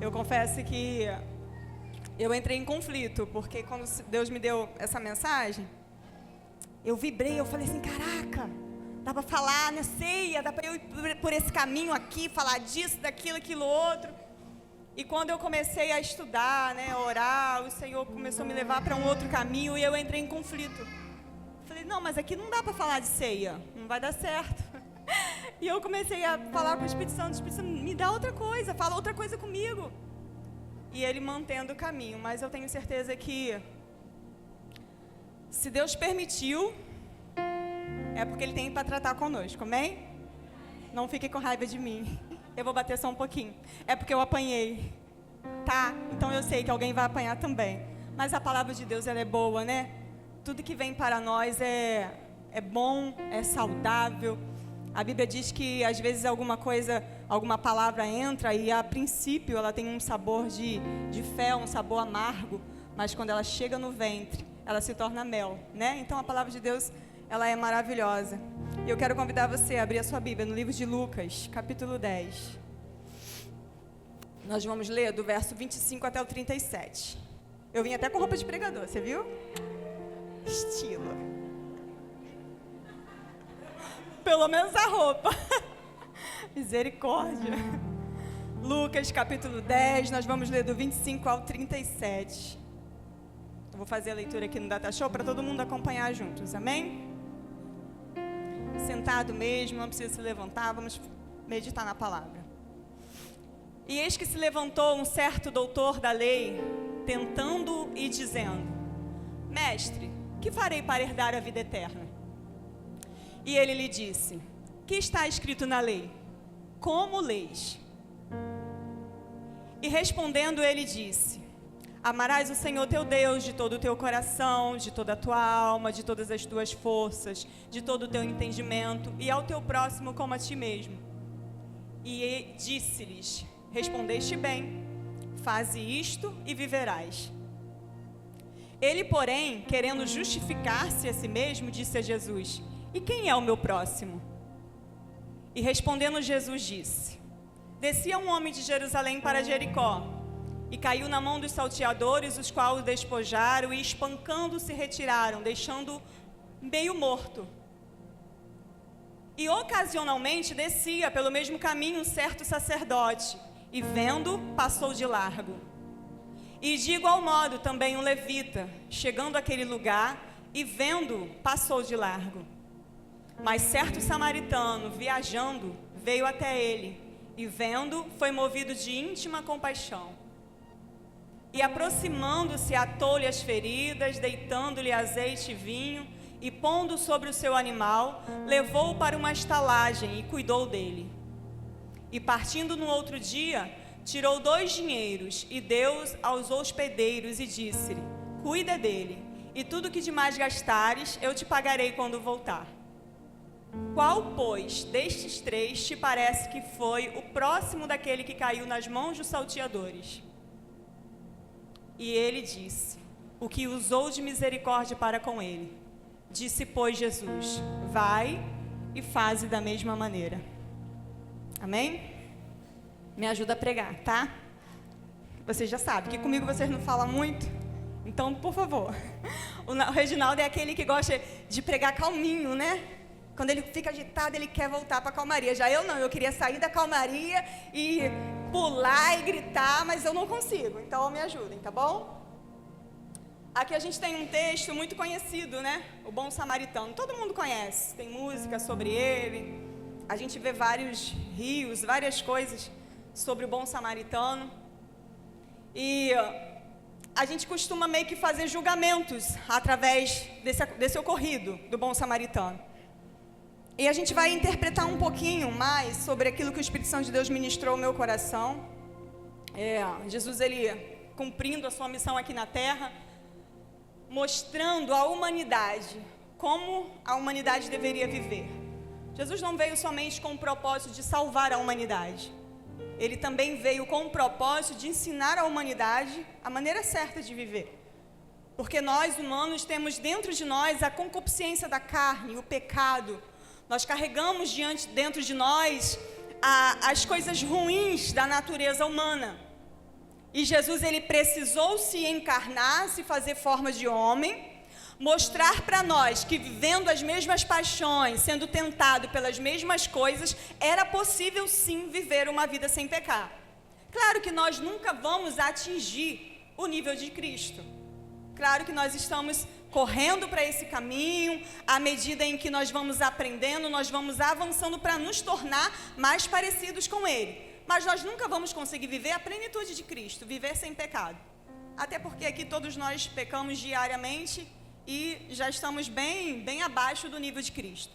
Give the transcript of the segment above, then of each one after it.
Eu confesso que eu entrei em conflito, porque quando Deus me deu essa mensagem, eu vibrei, eu falei assim, caraca, dá para falar na ceia, dá para eu ir por esse caminho aqui, falar disso, daquilo, aquilo outro. E quando eu comecei a estudar, né, a orar, o Senhor começou a me levar para um outro caminho e eu entrei em conflito. Falei, não, mas aqui não dá para falar de ceia, não vai dar certo. E eu comecei a falar com o Espírito Santo, me dá outra coisa, fala outra coisa comigo. E ele mantendo o caminho, mas eu tenho certeza que, se Deus permitiu, é porque Ele tem para tratar conosco, amém? Não fique com raiva de mim, eu vou bater só um pouquinho. É porque eu apanhei, tá? Então eu sei que alguém vai apanhar também. Mas a palavra de Deus, ela é boa, né? Tudo que vem para nós é bom, é saudável. A Bíblia diz que às vezes alguma coisa, alguma palavra entra e a princípio ela tem um sabor de fel, um sabor amargo, mas quando ela chega no ventre, ela se torna mel, né? Então a palavra de Deus, ela é maravilhosa. E eu quero convidar você a abrir a sua Bíblia no livro de Lucas, capítulo 10. Nós vamos ler do verso 25 até o 37. Eu vim até com roupa de pregador, você viu? Estilo. Pelo menos a roupa. Misericórdia. Lucas capítulo 10, nós vamos ler do 25 ao 37. Eu vou fazer a leitura aqui no Data Show para todo mundo acompanhar juntos, amém? Sentado mesmo, não precisa se levantar, vamos meditar na palavra. E eis que se levantou um certo doutor da lei, tentando e dizendo: Mestre, que farei para herdar a vida eterna? E ele lhe disse: que está escrito na lei? Como leis? E respondendo ele disse: amarás o Senhor teu Deus de todo o teu coração, de toda a tua alma, de todas as tuas forças, de todo o teu entendimento, e ao teu próximo como a ti mesmo. E disse-lhes: respondeste bem, faze isto e viverás. Ele, porém, querendo justificar-se a si mesmo, disse a Jesus: e quem é o meu próximo? E respondendo Jesus disse: descia um homem de Jerusalém para Jericó, e caiu na mão dos salteadores, os quais o despojaram, e espancando se retiraram, deixando-o meio morto. E ocasionalmente descia pelo mesmo caminho um certo sacerdote, e vendo, passou de largo. E de igual modo também um levita, chegando àquele lugar, e vendo, passou de largo. Mas certo samaritano, viajando, veio até ele, e vendo, foi movido de íntima compaixão. E aproximando-se, atou-lhe as feridas, deitando-lhe azeite e vinho, e pondo sobre o seu animal, levou-o para uma estalagem e cuidou dele. E partindo no outro dia, tirou 2 dinheiros e deu-os aos hospedeiros e disse-lhe: cuida dele, e tudo que demais gastares, eu te pagarei quando voltar. Qual, pois, destes 3 te parece que foi o próximo daquele que caiu nas mãos dos salteadores? E ele disse: o que usou de misericórdia para com ele. Disse, pois, Jesus: vai e faze da mesma maneira. Amém? Me ajuda a pregar, tá? Vocês já sabem que comigo vocês não falam muito, então, por favor. O Reginaldo é aquele que gosta de pregar calminho, né? Quando ele fica agitado, ele quer voltar para a calmaria. Já eu não, eu queria sair da calmaria e pular e gritar, mas eu não consigo. Então, me ajudem, tá bom? Aqui a gente tem um texto muito conhecido, né? O Bom Samaritano. Todo mundo conhece, tem música sobre ele. A gente vê vários rios, várias coisas sobre o Bom Samaritano. E a gente costuma meio que fazer julgamentos através desse ocorrido do Bom Samaritano. E a gente vai interpretar um pouquinho mais sobre aquilo que o Espírito Santo de Deus ministrou ao meu coração. Jesus, ele cumprindo a sua missão aqui na terra, mostrando à humanidade como a humanidade deveria viver. Jesus não veio somente com o propósito de salvar a humanidade. Ele também veio com o propósito de ensinar à humanidade a maneira certa de viver. Porque nós, humanos, temos dentro de nós a concupiscência da carne, o pecado. Nós carregamos dentro de nós as coisas ruins da natureza humana. E Jesus, ele precisou se encarnar, se fazer forma de homem, mostrar para nós que vivendo as mesmas paixões, sendo tentado pelas mesmas coisas, era possível sim viver uma vida sem pecar. Claro que nós nunca vamos atingir o nível de Cristo. Claro que nós estamos correndo para esse caminho, à medida em que nós vamos aprendendo, nós vamos avançando para nos tornar mais parecidos com Ele. Mas nós nunca vamos conseguir viver a plenitude de Cristo, viver sem pecado. Até porque aqui todos nós pecamos diariamente e já estamos bem abaixo do nível de Cristo.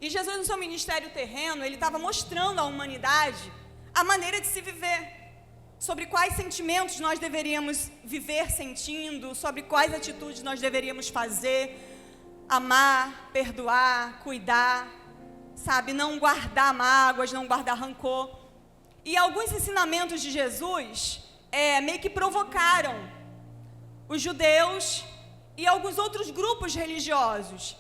E Jesus, no seu ministério terreno, ele estava mostrando à humanidade a maneira de se viver, sobre quais sentimentos nós deveríamos viver sentindo, sobre quais atitudes nós deveríamos fazer, amar, perdoar, cuidar, sabe, não guardar mágoas, não guardar rancor. E alguns ensinamentos de Jesus meio que provocaram os judeus e alguns outros grupos religiosos.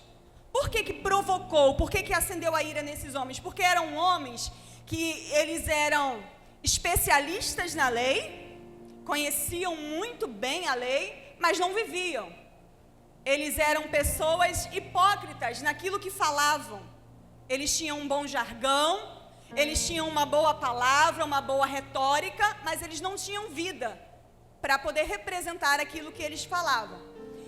Por que provocou? Por que acendeu a ira nesses homens? Porque eram homens que eles eram especialistas na lei, conheciam muito bem a lei, mas não viviam. Eles eram pessoas hipócritas naquilo que falavam. Eles tinham um bom jargão, eles tinham uma boa palavra, uma boa retórica, mas eles não tinham vida para poder representar aquilo que eles falavam.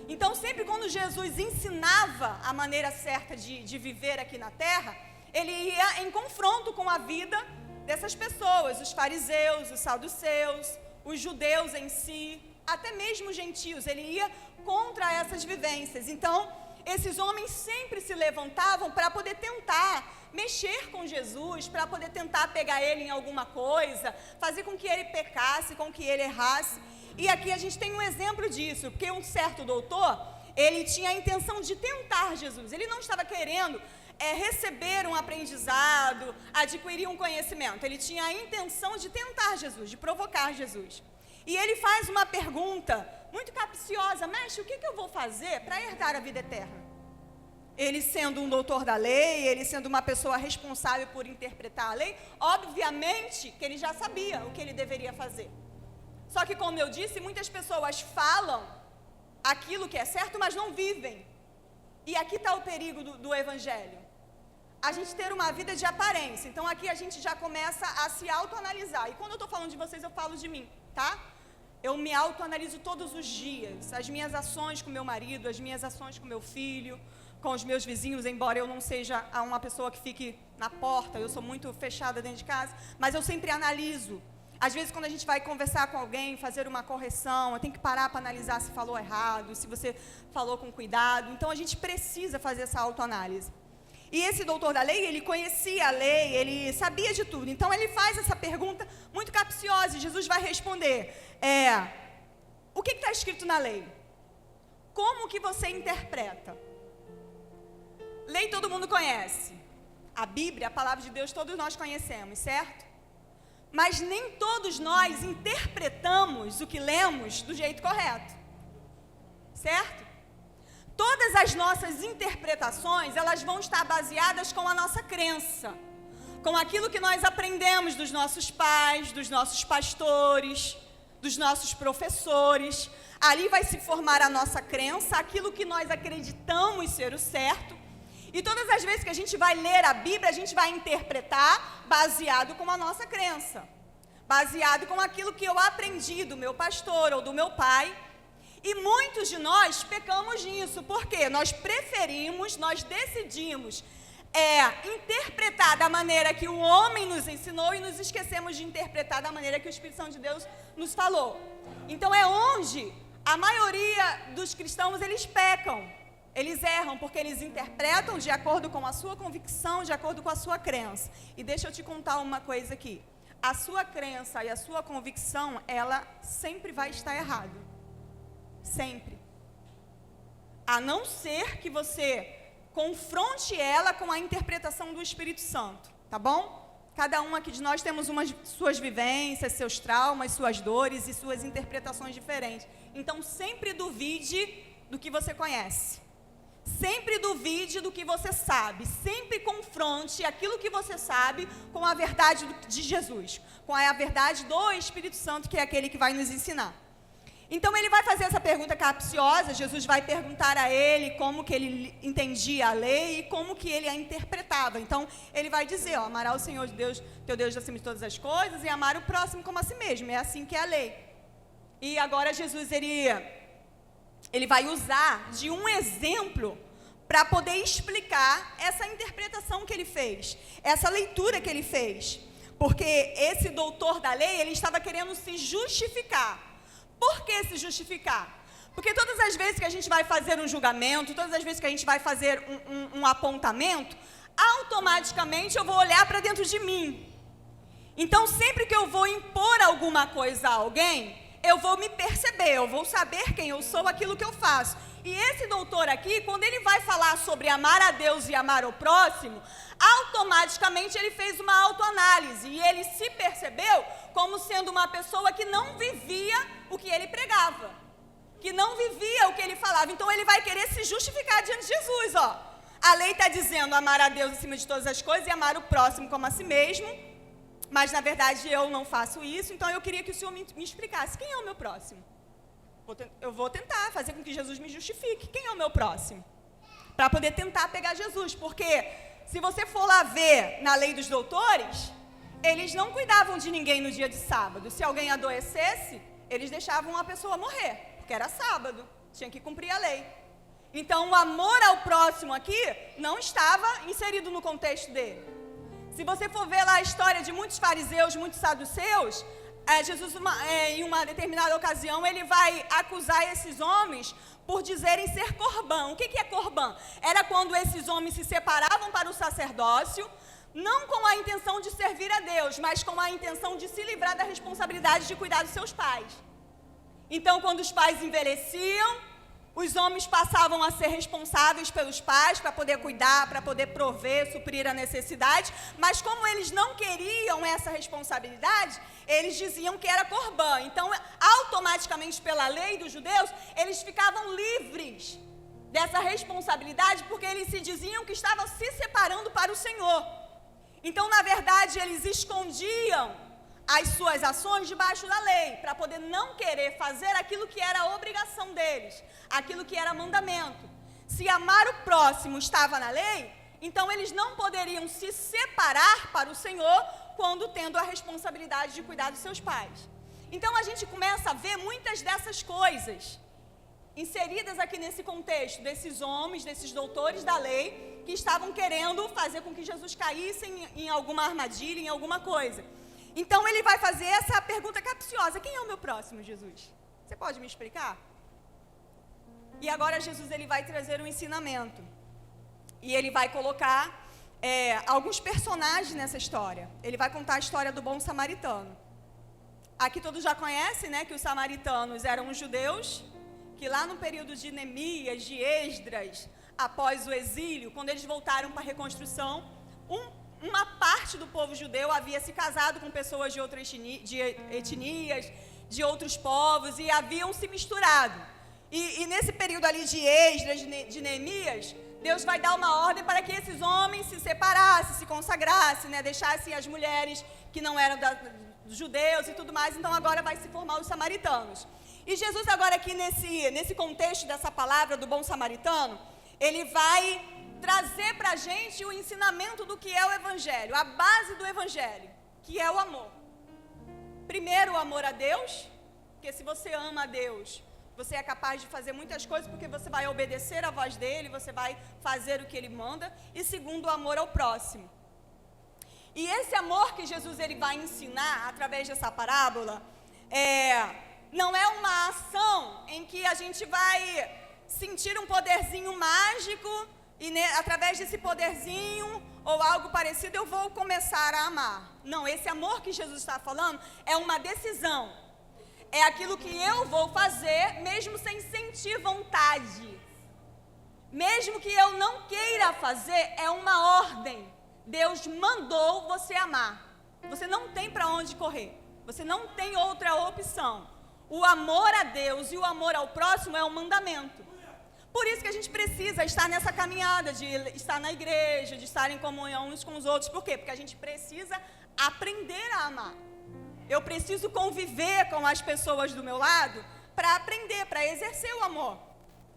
Então, sempre quando Jesus ensinava a maneira certa de viver aqui na terra, ele ia em confronto com a vida dessas pessoas, os fariseus, os saduceus, os judeus em si, até mesmo os gentios. Ele ia contra essas vivências. Então, esses homens sempre se levantavam para poder tentar mexer com Jesus, para poder tentar pegar ele em alguma coisa, fazer com que ele pecasse, com que ele errasse. E aqui a gente tem um exemplo disso, porque um certo doutor, ele tinha a intenção de tentar Jesus. Ele não estava querendo receber um aprendizado, adquirir um conhecimento. Ele tinha a intenção de tentar Jesus, de provocar Jesus. E ele faz uma pergunta muito capciosa: mestre, o que eu vou fazer para herdar a vida eterna? Ele sendo um doutor da lei, ele sendo uma pessoa responsável por interpretar a lei, obviamente que ele já sabia o que ele deveria fazer. Só que, como eu disse, muitas pessoas falam aquilo que é certo, mas não vivem. E aqui está o perigo do evangelho. A gente ter uma vida de aparência. Então, aqui a gente já começa a se autoanalisar. E quando eu estou falando de vocês, eu falo de mim, tá? Eu me autoanaliso todos os dias. As minhas ações com meu marido, as minhas ações com meu filho, com os meus vizinhos, embora eu não seja uma pessoa que fique na porta, eu sou muito fechada dentro de casa, mas eu sempre analiso. Às vezes, quando a gente vai conversar com alguém, fazer uma correção, eu tenho que parar para analisar se falou errado, se você falou com cuidado. Então, a gente precisa fazer essa autoanálise. E esse doutor da lei, ele conhecia a lei, ele sabia de tudo. Então, ele faz essa pergunta muito capciosa e Jesus vai responder. O que está escrito na lei? Como que você interpreta? Lei todo mundo conhece. A Bíblia, a palavra de Deus, todos nós conhecemos, certo? Mas nem todos nós interpretamos o que lemos do jeito correto, certo? Todas as nossas interpretações, elas vão estar baseadas com a nossa crença, com aquilo que nós aprendemos dos nossos pais, dos nossos pastores, dos nossos professores. Ali vai se formar a nossa crença, aquilo que nós acreditamos ser o certo. E todas as vezes que a gente vai ler a Bíblia, a gente vai interpretar baseado com a nossa crença, baseado com aquilo que eu aprendi do meu pastor ou do meu pai. E muitos de nós pecamos nisso, porque nós preferimos, nós decidimos interpretar da maneira que o homem nos ensinou e nos esquecemos de interpretar da maneira que o Espírito Santo de Deus nos falou. Então é onde a maioria dos cristãos, eles pecam. Eles erram porque eles interpretam de acordo com a sua convicção, de acordo com a sua crença. E deixa eu te contar uma coisa aqui. A sua crença e a sua convicção, ela sempre vai estar errada. Sempre. A não ser que você confronte ela com a interpretação do Espírito Santo. Tá bom? Cada um aqui de nós temos suas vivências, seus traumas, suas dores e suas interpretações diferentes. Então, sempre duvide do que você conhece. Sempre duvide do que você sabe. Sempre confronte aquilo que você sabe com a verdade de Jesus, com a verdade do Espírito Santo, que é aquele que vai nos ensinar. Então ele vai fazer essa pergunta capciosa. Jesus vai perguntar a ele como que ele entendia a lei e como que ele a interpretava. Então ele vai dizer, amará o Senhor Deus, teu Deus acima de todas as coisas e amar o próximo como a si mesmo. É assim que é a lei. E agora Jesus, ele vai usar de um exemplo para poder explicar essa interpretação que ele fez, essa leitura que ele fez. Porque esse doutor da lei, ele estava querendo se justificar. Por que se justificar? Porque todas as vezes que a gente vai fazer um julgamento, todas as vezes que a gente vai fazer um apontamento, automaticamente eu vou olhar para dentro de mim. Então, sempre que eu vou impor alguma coisa a alguém, eu vou me perceber, eu vou saber quem eu sou, aquilo que eu faço. E esse doutor aqui, quando ele vai falar sobre amar a Deus e amar o próximo, automaticamente ele fez uma autoanálise e ele se percebeu como sendo uma pessoa que não vivia o que ele pregava, que não vivia o que ele falava. Então ele vai querer se justificar diante de Jesus, A lei está dizendo amar a Deus acima de todas as coisas e amar o próximo como a si mesmo, mas na verdade eu não faço isso, então eu queria que o Senhor me explicasse quem é o meu próximo. Eu vou tentar fazer com que Jesus me justifique. Quem é o meu próximo? Para poder tentar pegar Jesus, porque se você for lá ver na lei dos doutores, eles não cuidavam de ninguém no dia de sábado. Se alguém adoecesse, eles deixavam a pessoa morrer, porque era sábado, tinha que cumprir a lei. Então o amor ao próximo aqui não estava inserido no contexto dele. Se você for ver lá a história de muitos fariseus, muitos saduceus, Jesus, em uma determinada ocasião, ele vai acusar esses homens por dizerem ser corbã. O que é corbã? Era quando esses homens se separavam para o sacerdócio, não com a intenção de servir a Deus, mas com a intenção de se livrar da responsabilidade de cuidar dos seus pais. Então, quando os pais envelheciam, os homens passavam a ser responsáveis pelos pais para poder cuidar, para poder prover, suprir a necessidade, mas como eles não queriam essa responsabilidade, eles diziam que era corbã. Então, automaticamente, pela lei dos judeus, eles ficavam livres dessa responsabilidade, porque eles se diziam que estavam se separando para o Senhor. Então, na verdade, eles escondiam as suas ações debaixo da lei, para poder não querer fazer aquilo que era a obrigação deles, aquilo que era mandamento. Se amar o próximo estava na lei, então eles não poderiam se separar para o Senhor quando tendo a responsabilidade de cuidar dos seus pais. Então a gente começa a ver muitas dessas coisas inseridas aqui nesse contexto, desses homens, desses doutores da lei, que estavam querendo fazer com que Jesus caísse em alguma armadilha, em alguma coisa. Então ele vai fazer essa pergunta capciosa: quem é o meu próximo, Jesus? Você pode me explicar? E agora Jesus, ele vai trazer um ensinamento. E ele vai colocar alguns personagens nessa história. Ele vai contar a história do bom samaritano. Aqui todos já conhecem, né, que os samaritanos eram os judeus, que lá no período de Neemias, de Esdras, após o exílio, quando eles voltaram para a reconstrução, uma parte do povo judeu havia se casado com pessoas de outras etnias, de outros povos, e haviam se misturado. E nesse período ali de Esdras, de Neemias, Deus vai dar uma ordem para que esses homens se separassem, se consagrassem, né, deixassem as mulheres que não eram dos judeus e tudo mais. Então agora vai se formar os samaritanos. E Jesus agora aqui nesse contexto dessa palavra do bom samaritano, ele vai trazer para a gente o ensinamento do que é o Evangelho, a base do Evangelho, que é o amor. Primeiro, o amor a Deus, porque se você ama a Deus, você é capaz de fazer muitas coisas, porque você vai obedecer a voz dele, você vai fazer o que ele manda. E segundo, o amor ao próximo. E esse amor que Jesus ele vai ensinar através dessa parábola, não é uma ação em que a gente vai sentir um poderzinho mágico e através desse poderzinho ou algo parecido eu vou começar a amar. Não, esse amor que Jesus está falando é uma decisão. É aquilo que eu vou fazer mesmo sem sentir vontade. Mesmo que eu não queira fazer, é uma ordem. Deus mandou você amar. Você não tem para onde correr. Você não tem outra opção. O amor a Deus e o amor ao próximo é um mandamento. Por isso que a gente precisa estar nessa caminhada, de estar na igreja, de estar em comunhão uns com os outros. Por quê? Porque a gente precisa aprender a amar. Eu preciso conviver com as pessoas do meu lado para aprender, para exercer o amor.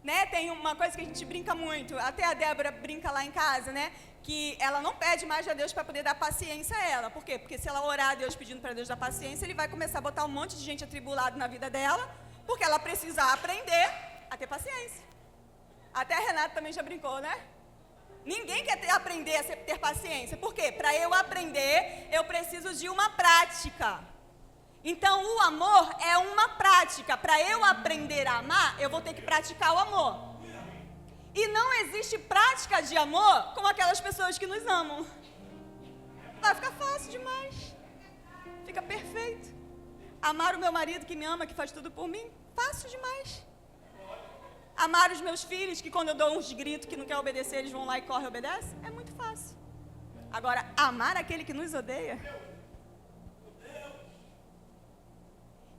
Né? Tem uma coisa que a gente brinca muito, até a Débora brinca lá em casa, né? Que ela não pede mais a Deus para poder dar paciência a ela. Por quê? Porque se ela orar a Deus pedindo para Deus dar paciência, Ele vai começar a botar um monte de gente atribulada na vida dela, porque ela precisa aprender a ter paciência. Até a Renata também já brincou, né? Ninguém quer aprender a ter paciência. Por quê? Para eu aprender, eu preciso de uma prática. Então, o amor é uma prática. Para eu aprender a amar, eu vou ter que praticar o amor. E não existe prática de amor com aquelas pessoas que nos amam. Vai ficar fácil demais. Fica perfeito. Amar o meu marido que me ama, que faz tudo por mim, fácil demais. Amar os meus filhos, que quando eu dou uns gritos que não quer obedecer, eles vão lá e correm e obedecem, é muito fácil. Agora, amar aquele que nos odeia.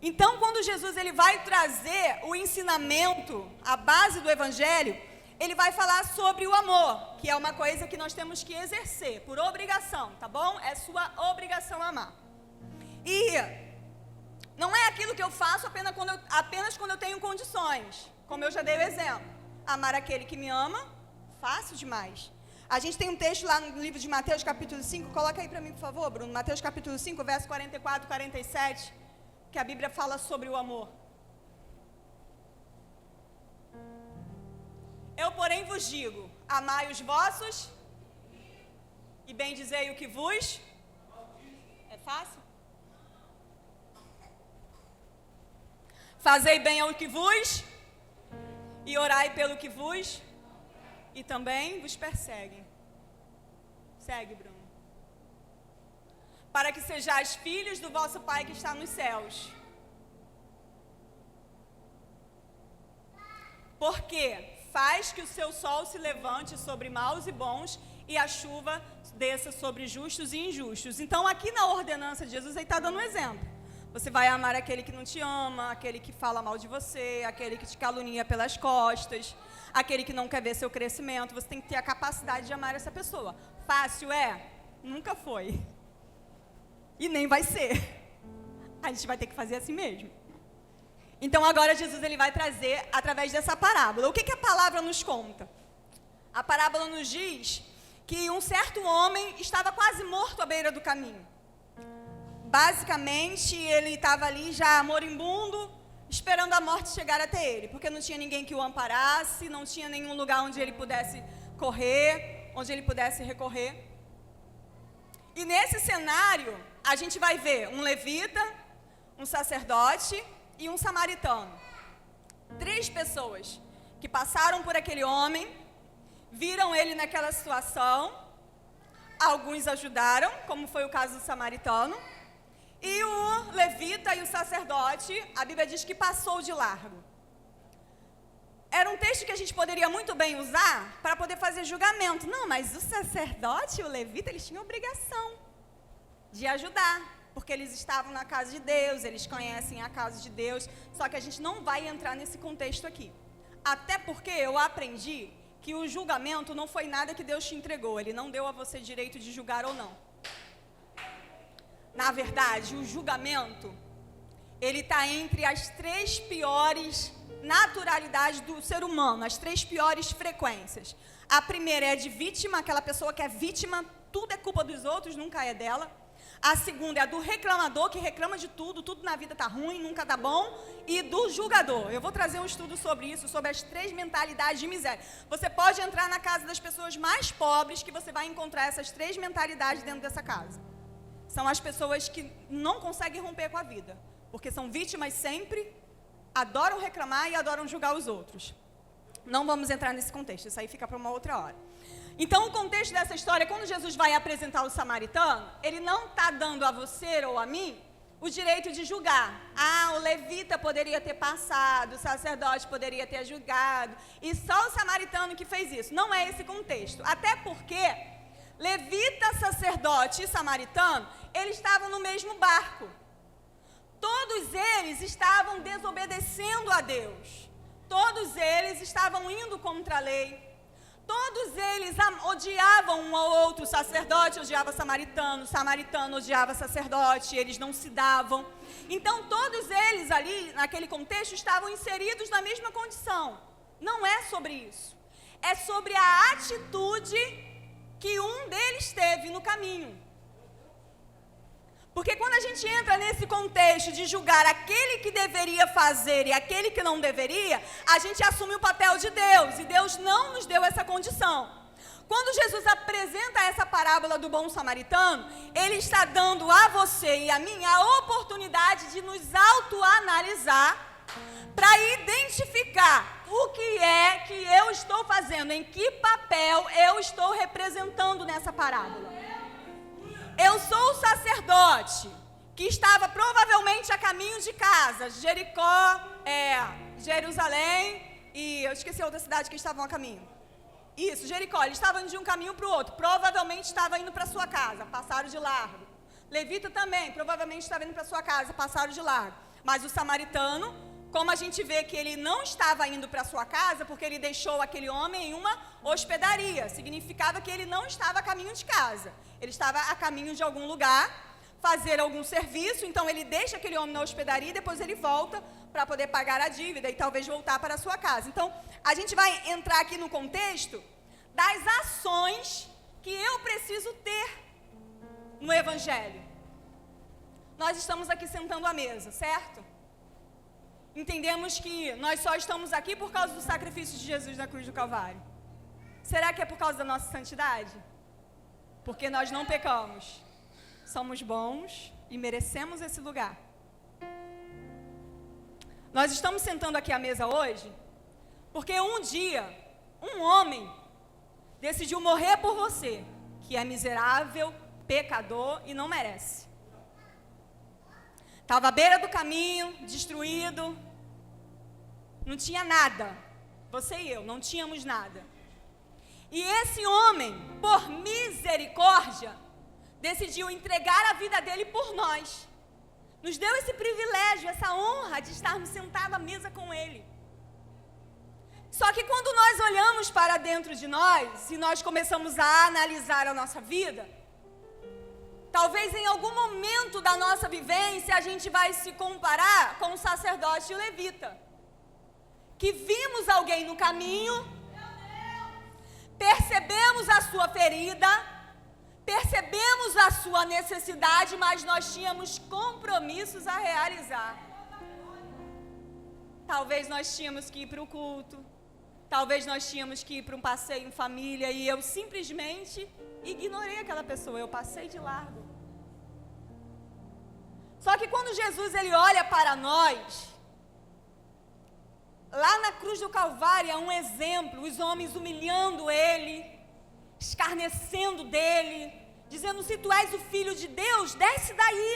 Então, quando Jesus ele vai trazer o ensinamento, a base do Evangelho, ele vai falar sobre o amor, que é uma coisa que nós temos que exercer, por obrigação, tá bom? É sua obrigação amar. E não é aquilo que eu faço apenas quando eu tenho condições, como eu já dei o exemplo. Amar aquele que me ama, fácil demais. A gente tem um texto lá no livro de Mateus, capítulo 5, coloca aí para mim, por favor, Bruno. Mateus, capítulo 5, verso 44 e 47, que a Bíblia fala sobre o amor. Eu, porém, vos digo, amai os vossos e bendizei o que vos... É fácil? Fazei bem ao que vos e orai pelo que vos e também vos perseguem. Segue, Bruno. Para que sejais filhos do vosso Pai que está nos céus. Porque faz que o seu sol se levante sobre maus e bons e a chuva desça sobre justos e injustos. Então, aqui na ordenança de Jesus, ele está dando um exemplo. Você vai amar aquele que não te ama, aquele que fala mal de você, aquele que te calunia pelas costas, aquele que não quer ver seu crescimento. Você tem que ter a capacidade de amar essa pessoa. Fácil é? Nunca foi. E nem vai ser. A gente vai ter que fazer assim mesmo. Então agora Jesus ele vai trazer através dessa parábola. O que a palavra nos conta? A parábola nos diz que um certo homem estava quase morto à beira do caminho. Basicamente, ele estava ali já moribundo, esperando a morte chegar até ele, porque não tinha ninguém que o amparasse, não tinha nenhum lugar onde ele pudesse correr, onde ele pudesse recorrer. E nesse cenário, a gente vai ver um levita, um sacerdote e um samaritano. 3 pessoas que passaram por aquele homem, viram ele naquela situação, alguns ajudaram, como foi o caso do samaritano, e o levita e o sacerdote, a Bíblia diz que passou de largo. Era um texto que a gente poderia muito bem usar para poder fazer julgamento. Não, mas o sacerdote e o levita, eles tinham obrigação de ajudar, porque eles estavam na casa de Deus, eles conhecem a casa de Deus, só que a gente não vai entrar nesse contexto aqui. Até porque eu aprendi que o julgamento não foi nada que Deus te entregou, Ele não deu a você direito de julgar ou não. Na verdade, o julgamento, ele está entre as 3 piores naturalidades do ser humano, as 3 piores frequências. A primeira é a de vítima, aquela pessoa que é vítima, tudo é culpa dos outros, nunca é dela. A segunda é a do reclamador, que reclama de tudo, tudo na vida está ruim, nunca está bom. E do julgador. Eu vou trazer um estudo sobre isso, sobre as 3 mentalidades de miséria. Você pode entrar na casa das pessoas mais pobres, que você vai encontrar essas 3 mentalidades dentro dessa casa. São as pessoas que não conseguem romper com a vida, porque são vítimas sempre, adoram reclamar e adoram julgar os outros. Não vamos entrar nesse contexto, isso aí fica para uma outra hora. Então, o contexto dessa história, quando Jesus vai apresentar o samaritano, ele não está dando a você ou a mim o direito de julgar. Ah, o levita poderia ter passado, o sacerdote poderia ter julgado, e só o samaritano que fez isso. Não é esse contexto, até porque levita, sacerdote e samaritano, eles estavam no mesmo barco. Todos eles estavam desobedecendo a Deus. todos eles estavam indo contra a lei. Todos eles odiavam um ao outro. O sacerdote odiava o samaritano odiava sacerdote, eles não se davam. Então, todos eles ali, naquele contexto, estavam inseridos na mesma condição. Não é sobre isso. É sobre a atitude que um deles teve no caminho. Porque quando a gente entra nesse contexto de julgar aquele que deveria fazer e aquele que não deveria, a gente assume o papel de Deus, e Deus não nos deu essa condição. Quando Jesus apresenta essa parábola do bom samaritano, Ele está dando a você e a mim a oportunidade de nos autoanalisar para identificar o que é que eu estou fazendo, em que papel eu estou representando nessa parábola. Eu sou o sacerdote que estava provavelmente a caminho de casa, Jericó, Jerusalém e eu esqueci a outra cidade que estavam a caminho. Isso, Jericó, ele estava indo de um caminho para o outro, provavelmente estava indo para sua casa, passaram de largo. Levita também, provavelmente estava indo para sua casa, passaram de largo. Mas o samaritano, como a gente vê que ele não estava indo para sua casa, porque ele deixou aquele homem em uma hospedaria, significava que ele não estava a caminho de casa. Ele estava a caminho de algum lugar, fazer algum serviço, então ele deixa aquele homem na hospedaria e depois ele volta para poder pagar a dívida e talvez voltar para a sua casa. Então, a gente vai entrar aqui no contexto das ações que eu preciso ter no Evangelho. Nós estamos aqui sentando à mesa, certo? Entendemos que nós só estamos aqui por causa do sacrifício de Jesus na cruz do Calvário. Será que é por causa da nossa santidade? Porque nós não pecamos, somos bons e merecemos esse lugar. Nós estamos sentando aqui à mesa hoje, porque um dia, um homem decidiu morrer por você, que é miserável, pecador e não merece. Estava à beira do caminho, destruído, não tinha nada, você e eu, não tínhamos nada. E esse homem, por misericórdia, decidiu entregar a vida dele por nós. Nos deu esse privilégio, essa honra de estarmos sentados à mesa com ele. Só que quando nós olhamos para dentro de nós e nós começamos a analisar a nossa vida, talvez em algum momento da nossa vivência a gente vai se comparar com o sacerdote e o levita, que vimos alguém no caminho, percebemos a sua ferida, percebemos a sua necessidade, mas nós tínhamos compromissos a realizar. Talvez nós tínhamos que ir para o culto, talvez nós tínhamos que ir para um passeio em família e eu simplesmente ignorei aquela pessoa, eu passei de largo. Só que quando Jesus ele olha para nós, lá na cruz do Calvário é um exemplo, os homens humilhando ele, escarnecendo dele, dizendo: se tu és o Filho de Deus, desce daí,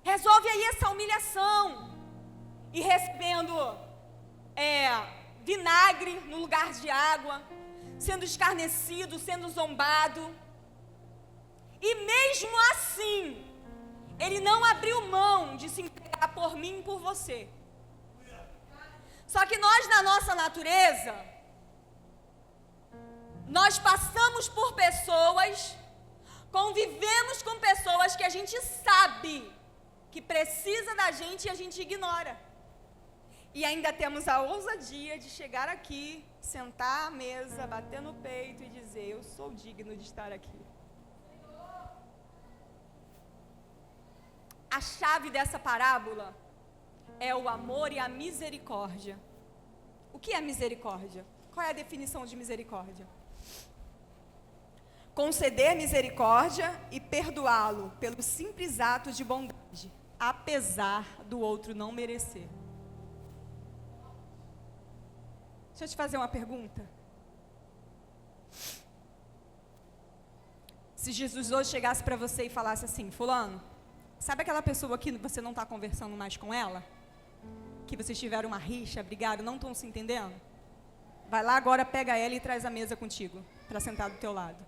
resolve aí essa humilhação. E recebendo vinagre no lugar de água, sendo escarnecido, sendo zombado. E mesmo assim, ele não abriu mão de se entregar por mim e por você. Só que nós, na nossa natureza, nós passamos por pessoas, convivemos com pessoas que a gente sabe que precisa da gente e a gente ignora. E ainda temos a ousadia de chegar aqui, sentar à mesa, bater no peito e dizer: eu sou digno de estar aqui. A chave dessa parábola é o amor e a misericórdia. O que é misericórdia? Qual é a definição de misericórdia? Conceder misericórdia e perdoá-lo pelo simples ato de bondade, apesar do outro não merecer. Deixa eu te fazer uma pergunta. Se Jesus hoje chegasse para você e falasse assim: fulano, sabe aquela pessoa que você não está conversando mais com ela? Que vocês tiveram uma rixa, brigaram, não estão se entendendo? Vai lá agora, pega ela e traz a mesa contigo, para sentar do teu lado.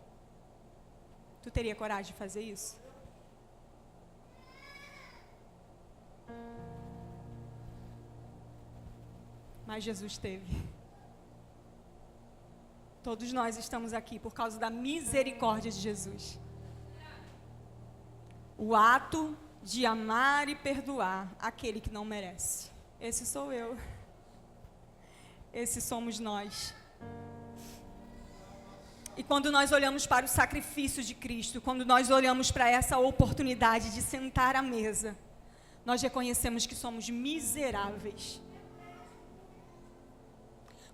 Tu teria coragem de fazer isso? mas Jesus teve. Todos nós estamos aqui por causa da misericórdia de Jesus. O ato de amar e perdoar aquele que não merece. Esse sou eu. Esse somos nós. E quando nós olhamos para o sacrifício de Cristo, quando nós olhamos para essa oportunidade de sentar à mesa, nós reconhecemos que somos miseráveis.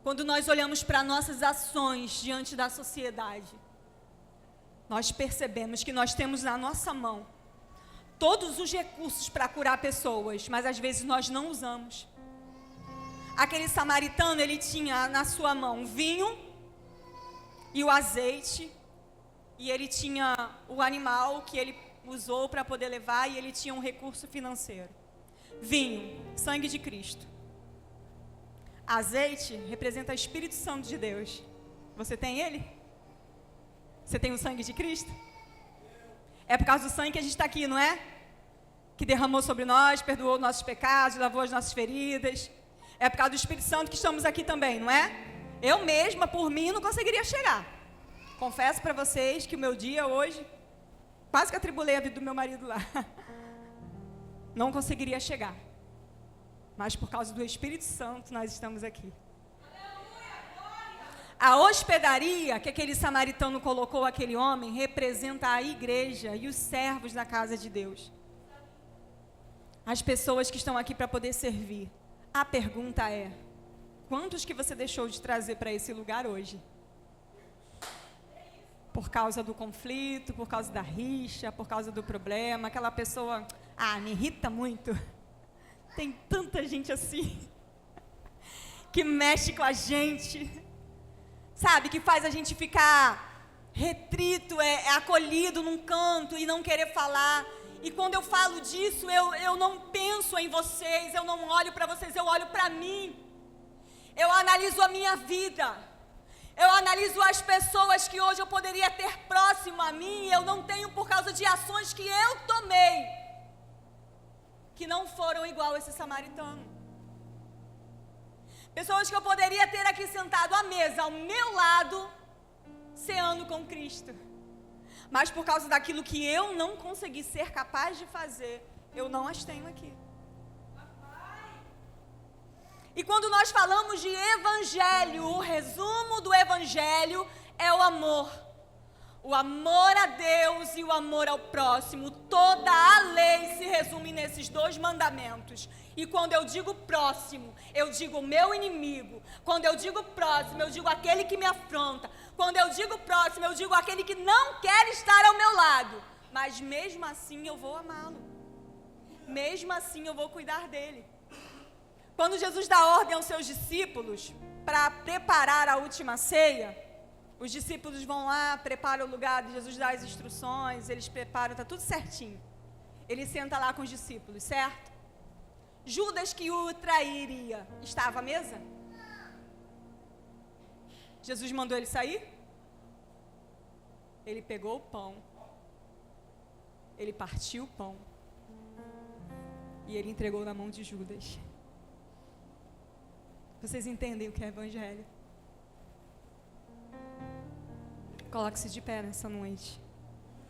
Quando nós olhamos para nossas ações diante da sociedade, nós percebemos que nós temos na nossa mão todos os recursos para curar pessoas, mas às vezes nós não usamos. Aquele samaritano, ele tinha na sua mão vinho e o azeite, e ele tinha o animal que ele usou para poder levar, e ele tinha um recurso financeiro. Vinho, sangue de Cristo. Azeite representa o Espírito Santo de Deus. Você tem ele? Você tem o sangue de Cristo? É por causa do sangue que a gente está aqui, não é? Que derramou sobre nós, perdoou nossos pecados, lavou as nossas feridas. É por causa do Espírito Santo que estamos aqui também, não é? Eu mesma, por mim, não conseguiria chegar. Confesso para vocês que o meu dia hoje, quase que atribulei a vida do meu marido lá. Não conseguiria chegar. Mas por causa do Espírito Santo, nós estamos aqui. A hospedaria que aquele samaritano colocou aquele homem representa a igreja e os servos da casa de Deus. As pessoas que estão aqui para poder servir. A pergunta é: quantos que você deixou de trazer para esse lugar hoje? Por causa do conflito, por causa da rixa, por causa do problema, aquela pessoa, me irrita muito. Tem tanta gente assim, que mexe com a gente, sabe, que faz a gente ficar retrito, acolhido num canto e não querer falar. E quando eu falo disso, eu não penso em vocês, eu não olho para vocês, eu olho para mim. Eu analiso a minha vida. Eu analiso as pessoas que hoje eu poderia ter próximo a mim, e eu não tenho por causa de ações que eu tomei, que não foram igual esse samaritano. Pessoas que eu poderia ter aqui sentado à mesa, ao meu lado, ceando com Cristo. Mas por causa daquilo que eu não consegui ser capaz de fazer, eu não as tenho aqui. E quando nós falamos de evangelho, o resumo do evangelho é o amor. O amor a Deus e o amor ao próximo. Toda a lei se resume nesses dois mandamentos. E quando eu digo próximo, eu digo meu inimigo. Quando eu digo próximo, eu digo aquele que me afronta. Quando eu digo próximo, eu digo aquele que não quer estar ao meu lado. Mas mesmo assim eu vou amá-lo. Mesmo assim eu vou cuidar dele. Quando Jesus dá ordem aos seus discípulos para preparar a última ceia, os discípulos vão lá, preparam o lugar, Jesus dá as instruções, eles preparam, está tudo certinho. Ele senta lá com os discípulos, certo? Judas, que o trairia, estava à mesa? Jesus mandou ele sair? Ele pegou o pão, ele partiu o pão e ele entregou na mão de Judas. Vocês entendem o que é evangelho? Coloque-se de pé nessa noite.